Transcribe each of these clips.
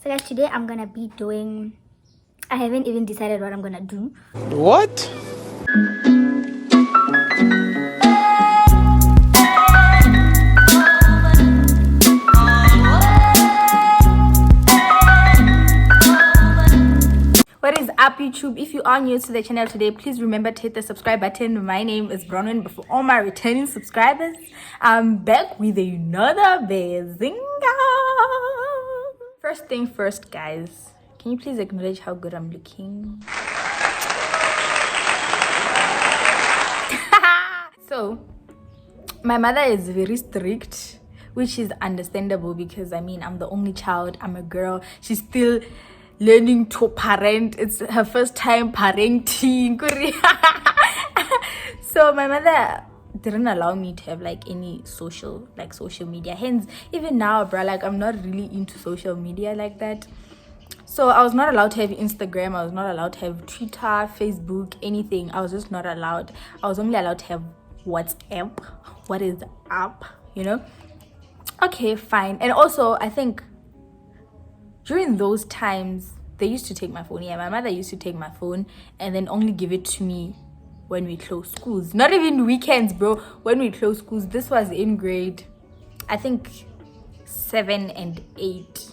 So guys, today I'm gonna be doing, I haven't even decided what I'm gonna do. What? What is up, YouTube? If you are new to the channel today, please remember to hit the subscribe button. My name is Bronwyn, but for all my returning subscribers, I'm back with another bazinga. First thing first, guys, can you please acknowledge how good I'm looking? So my mother is very strict, which is understandable because I mean I'm the only child, I'm a girl, she's still learning to parent. It's her first time parenting. So my mother didn't allow me to have like any social media, hence even now, bruh, like I'm not really into social media like that. So I was not allowed to have Instagram, I was not allowed to have Twitter, Facebook, anything. I was just not allowed. I was only allowed to have WhatsApp. What is up, you know? Okay, fine. And also I think during those times they used to take my phone. Yeah, my mother used to take my phone and then only give it to me when we close schools. Not even weekends, bro. When we close schools. This was in grade, I think 7 and 8.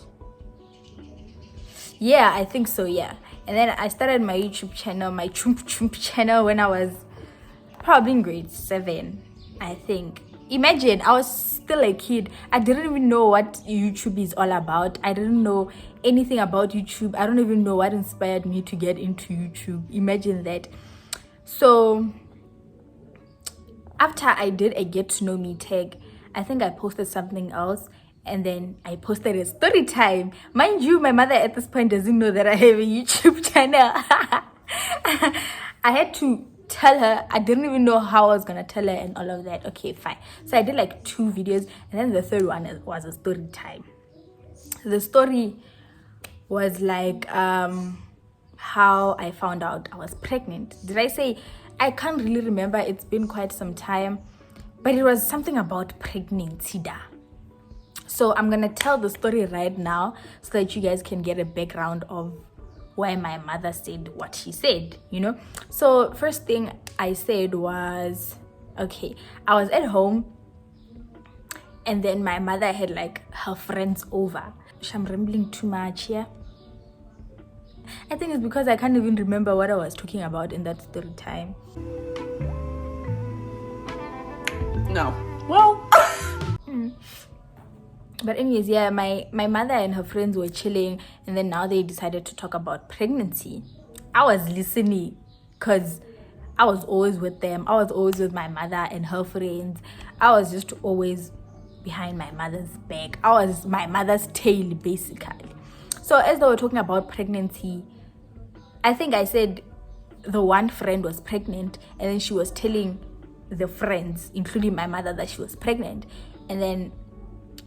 Yeah, I think so, yeah. And then I started my YouTube channel, my chump channel, when I was probably in grade 7, I think. Imagine, I was still a kid. I didn't even know what YouTube is all about. I didn't know anything about YouTube. I don't even know what inspired me to get into YouTube. Imagine that. So after I did a get to know me tag, I think I posted something else, and then I posted a story time. Mind you, my mother at this point doesn't know that I have a YouTube channel. I had to tell her. I didn't even know how I was gonna tell her and all of that. Okay, fine. So I did like 2 videos, and then the third one was a story time. The story was like how I found out I was pregnant. Did I say? I can't really remember. It's been quite some time, but it was something about pregnancy da. So I'm gonna tell the story right now so that you guys can get a background of why my mother said what she said, you know. So first thing I said was, okay, I was at home and then my mother had like her friends over. I'm rambling too much here. I think it's because I can't even remember what I was talking about in that story time. No. Well. But anyways, yeah, my mother and her friends were chilling, and then now they decided to talk about pregnancy. I was listening because I was always with them. I was always with my mother and her friends. I was just always behind my mother's back. I was my mother's tail, basically. So as they were talking about pregnancy, I think I said the one friend was pregnant, and then she was telling the friends, including my mother, that she was pregnant. And then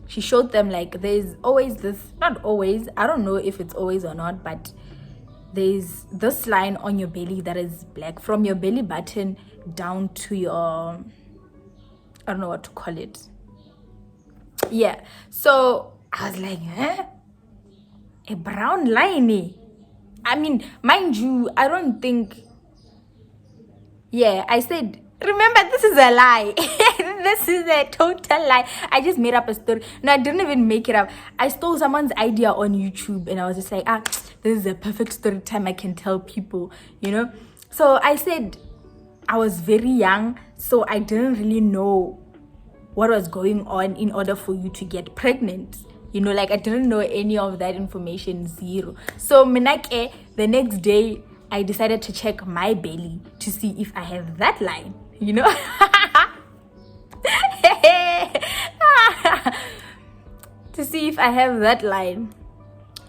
she showed them like there's always this, not always, I don't know if it's always or not, but there's this line on your belly that is black from your belly button down to your, I don't know what to call it. Yeah, so I was like, huh? A brown line, eh? I mean, mind you, I don't think, yeah, I said, remember, this is a lie. This is a total lie. I just made up a story. No, I didn't even make it up. I stole someone's idea on YouTube, and I was just like, this is a perfect story time I can tell people, you know. So I said I was very young, so I didn't really know what was going on in order for you to get pregnant, you know. Like I didn't know any of that information, zero. So minake, the next day I decided to check my belly to see if I have that line, you know. To see if I have that line.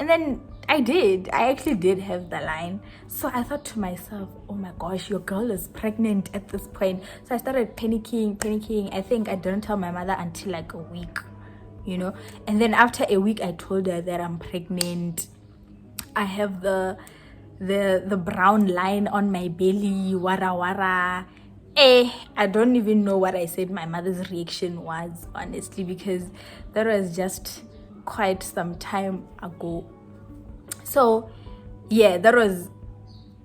And then I did. I actually did have the line. So I thought to myself, oh my gosh, your girl is pregnant at this point. So I started panicking. I think I didn't tell my mother until like a week, you know. And then after a week, I told her that I'm pregnant. I have the brown line on my belly, wara. I don't even know what I said my mother's reaction was, honestly, because that was just quite some time ago. So yeah, that was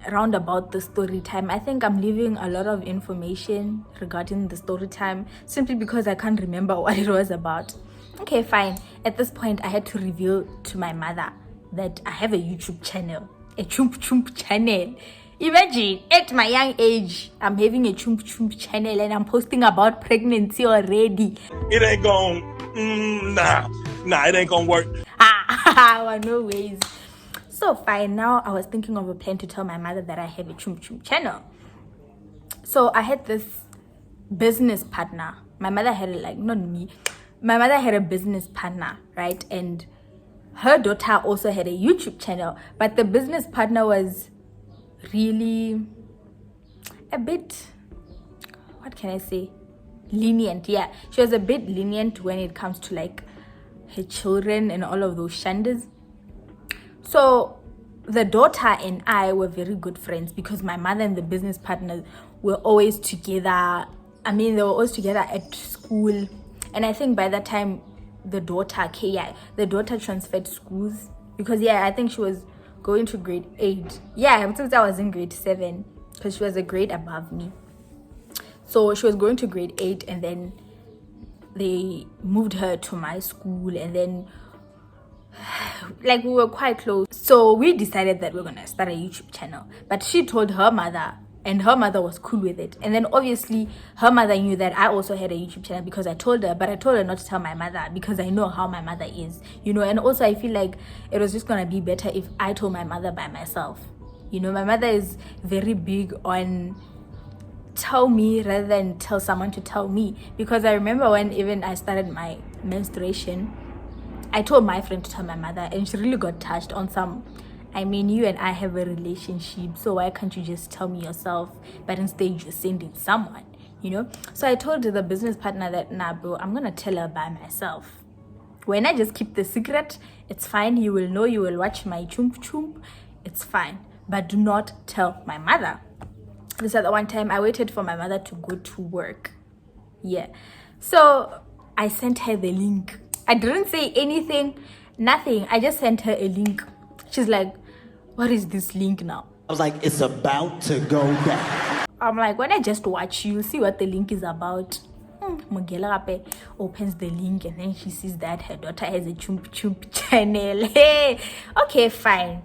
around about the story time. I think I'm leaving a lot of information regarding the story time simply because I can't remember what it was about. Okay, fine. At this point, I had to reveal to my mother that I have a YouTube channel, a chump chump channel. Imagine at my young age, I'm having a chump chump channel and I'm posting about pregnancy already. It ain't nah, it ain't gonna work. No ways. So fine, now I was thinking of a plan to tell my mother that I have a chump chump channel. So I had this business partner. My mother had not me. My mother had a business partner, right? And her daughter also had a YouTube channel, but the business partner was really a bit, what can I say? Lenient. Yeah, she was a bit lenient when it comes to like her children and all of those shandas. So the daughter and I were very good friends because my mother and the business partners were always together. I mean, they were always together at school. And I think by that time, the daughter transferred schools because, I think she was going to grade 8. Yeah, since I was in grade 7 because she was a grade above me. So she was going to grade 8 and then they moved her to my school and then we were quite close. So we decided that we're gonna start a YouTube channel. But she told her mother and her mother was cool with it. And then obviously her mother knew that I also had a YouTube channel because I told her, but I told her not to tell my mother because I know how my mother is, and also I feel like it was just gonna be better if I told my mother by myself. My mother is very big on tell me rather than tell someone to tell me, because I remember when even I started my menstruation, I told my friend to tell my mother and she really got touched on some, you and I have a relationship, so why can't you just tell me yourself, but instead you're sending someone, So I told the business partner that, nah bro, I'm gonna tell her by myself. When I just keep the secret, it's fine. You will know, you will watch my chump chump, it's fine, but do not tell my mother. This other one time I waited for my mother to go to work. So I sent her the link. I didn't say anything, nothing. I just sent her a link. She's like, what is this link now? I was like, it's about to go down. I'm like, when I just watch you, see what the link is about. Mugela opens the link and then she sees that her daughter has a chump chump channel. Hey, okay, fine.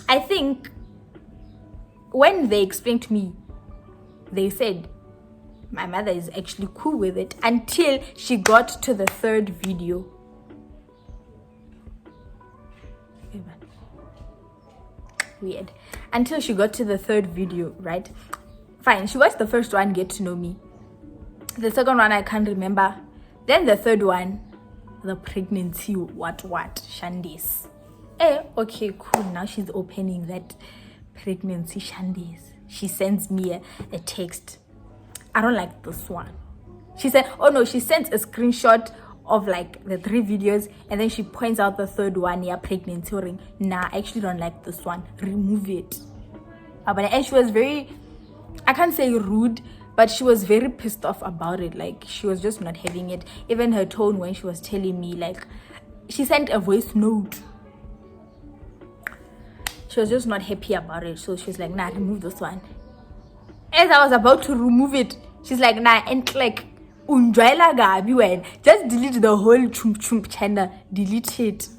I think when they explained to me, they said my mother is actually cool with it until she got to the third video. Weird. Until she got to the third video, right? Fine, she watched the first one, get to know me. The second one I can't remember. Then the third one, the pregnancy what shandies. Okay, cool. Now she's opening that pregnancy shandies. She sends me a text. I don't like this one. She said, oh no, she sent a screenshot of like the 3 videos and then she points out the third one, pregnancy ring. Nah, I actually don't like this one. Remove it. And she was very, I can't say rude, but she was very pissed off about it. Like she was just not having it. Even her tone when she was telling me, like she sent a voice note. She was just not happy about it. So she was like, nah, remove this one. As I was about to remove it, she's like, nah, and like, just delete the whole chump chump channel. Delete it.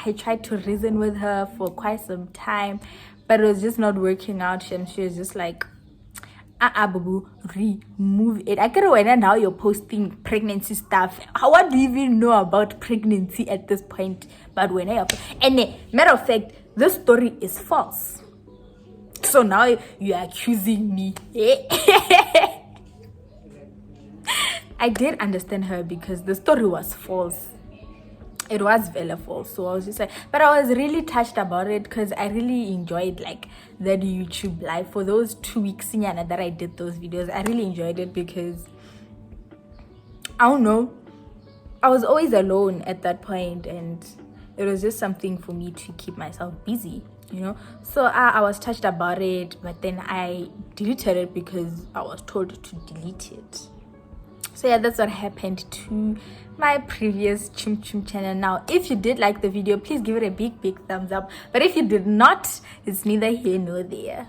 I tried to reason with her for quite some time, but it was just not working out. And she was just like, boo, remove it. I can't wait. Now you're posting pregnancy stuff. What do you even know about pregnancy at this point? But when matter of fact, this story is false. So now you are accusing me. I did understand her because the story was false. It was very false. So I was just like, but I was really touched about it because I really enjoyed like that YouTube live for those 2 weeks that I did those videos. I really enjoyed it because I don't know, I was always alone at that point and it was just something for me to keep myself busy, So I was touched about it, but then I deleted it because I was told to delete it. So yeah, that's what happened to my previous Chum Chum channel. Now, if you did like the video, please give it a big thumbs up. But if you did not, it's neither here nor there.